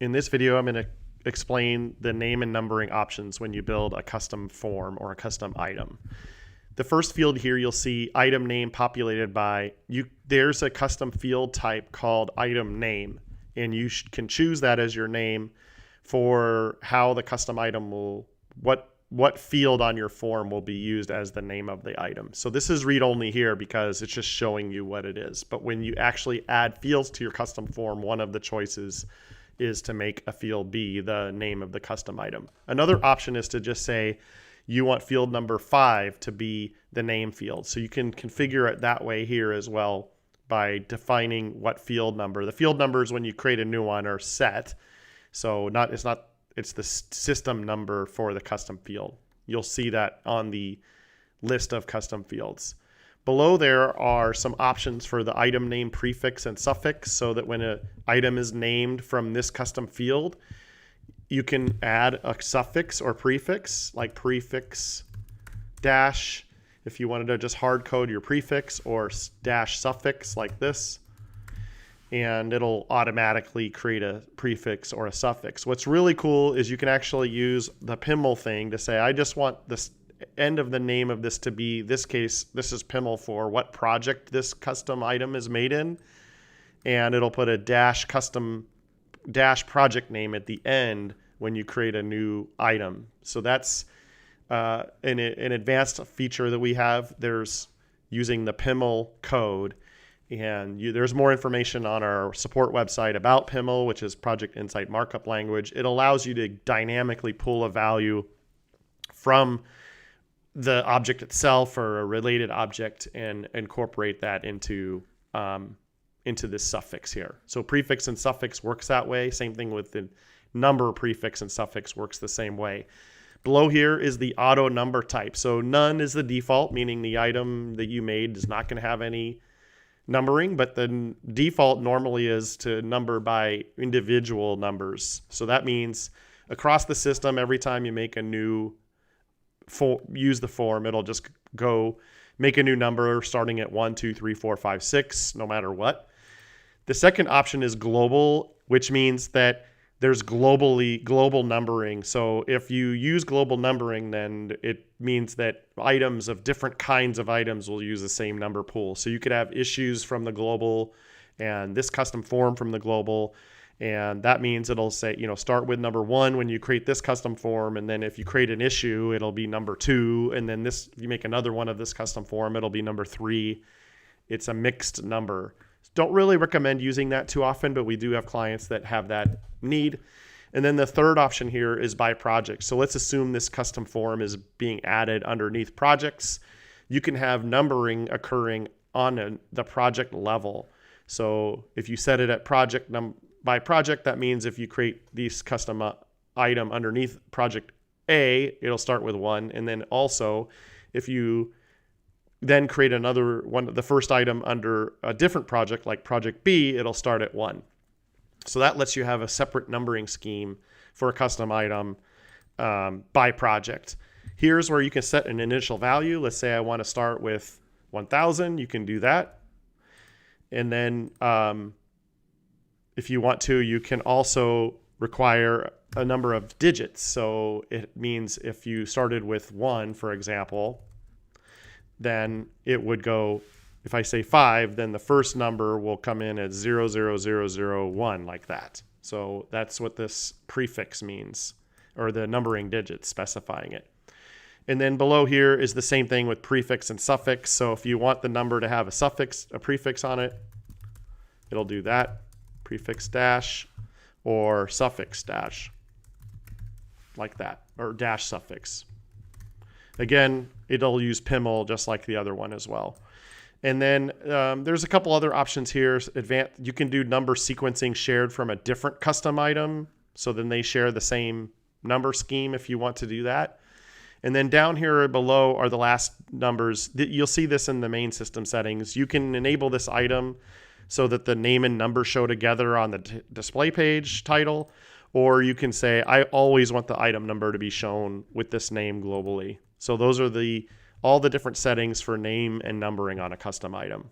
In this video, I'm going to explain the name and numbering options when you build a custom form or a custom item. The first field here, you'll see item name populated by you. There's a custom field type called item name, and you can choose that as your name for how the custom item will, what field on your form will be used as the name of the item. So this is read only here because it's just showing you what it is. But when you actually add fields to your custom form, one of the choices is to make a field be the name of the custom item. Another option is to just say you want field number 5 to be the name field. So you can configure it that way here as well by defining what field number. The field numbers when you create a new one are set. So it's the system number for the custom field. You'll see that on the list of custom fields. Below there are some options for the item name prefix and suffix, so that when an item is named from this custom field, you can add a suffix or prefix, like prefix dash, if you wanted to just hard code your prefix, or dash suffix like this, and it'll automatically create a prefix or a suffix. What's really cool is you can actually use the PIML thing to say, I just want this end of the name of this to be, this case, this is PIML for what project this custom item is made in, and it'll put a dash project name at the end when you create a new item. So that's an advanced feature that we have. There's using the PIML code, and there's more information on our support website about PIML, which is Project Insight Markup Language. It allows you to dynamically pull a value from the object itself or a related object and incorporate that into this suffix here. So prefix and suffix works that way. Same thing with the number prefix and suffix works the same way. Below here is the auto number type. So none is the default, meaning the item that you made is not going to have any numbering, but the default normally is to number by individual numbers. So that means across the system, every time you make a new use the form, it'll just go make a new number starting at 1, 2, 3, 4, 5, 6, no matter what. The second option is global, which means that there's global numbering. So if you use global numbering, then it means that items of different kinds of items will use the same number pool. So you could have issues from the global and this custom form from the global. And that means it'll say, start with number 1 when you create this custom form. And then if you create an issue, it'll be number 2. And then if you make another one of this custom form, it'll be number 3. It's a mixed number. Don't really recommend using that too often, but we do have clients that have that need. And then the third option here is by project. So let's assume this custom form is being added underneath projects. You can have numbering occurring on the project level. So if you set it at project by project, that means if you create these custom item underneath project A, it'll start with 1. And then also if you then create another one, the first item under a different project like project B, it'll start at 1. So that lets you have a separate numbering scheme for a custom item by project. Here's where you can set an initial value. Let's say I want to start with 1,000. You can do that. And then if you want to, you can also require a number of digits. So it means if you started with 1, for example, then it would go, if I say 5, then the first number will come in at 00001 like that. So that's what this prefix means, or the numbering digits specifying it. And then below here is the same thing with prefix and suffix. So if you want the number to have a prefix on it, it'll do that, prefix dash or suffix dash, like that, or dash suffix. Again, it'll use PIML just like the other one as well. And then there's a couple other options here. You can do number sequencing shared from a different custom item. So then they share the same number scheme if you want to do that. And then down here below are the last numbers. You'll see this in the main system settings. You can enable this item so that the name and number show together on the display page title. Or you can say, I always want the item number to be shown with this name globally. So those are all the different settings for name and numbering on a custom item.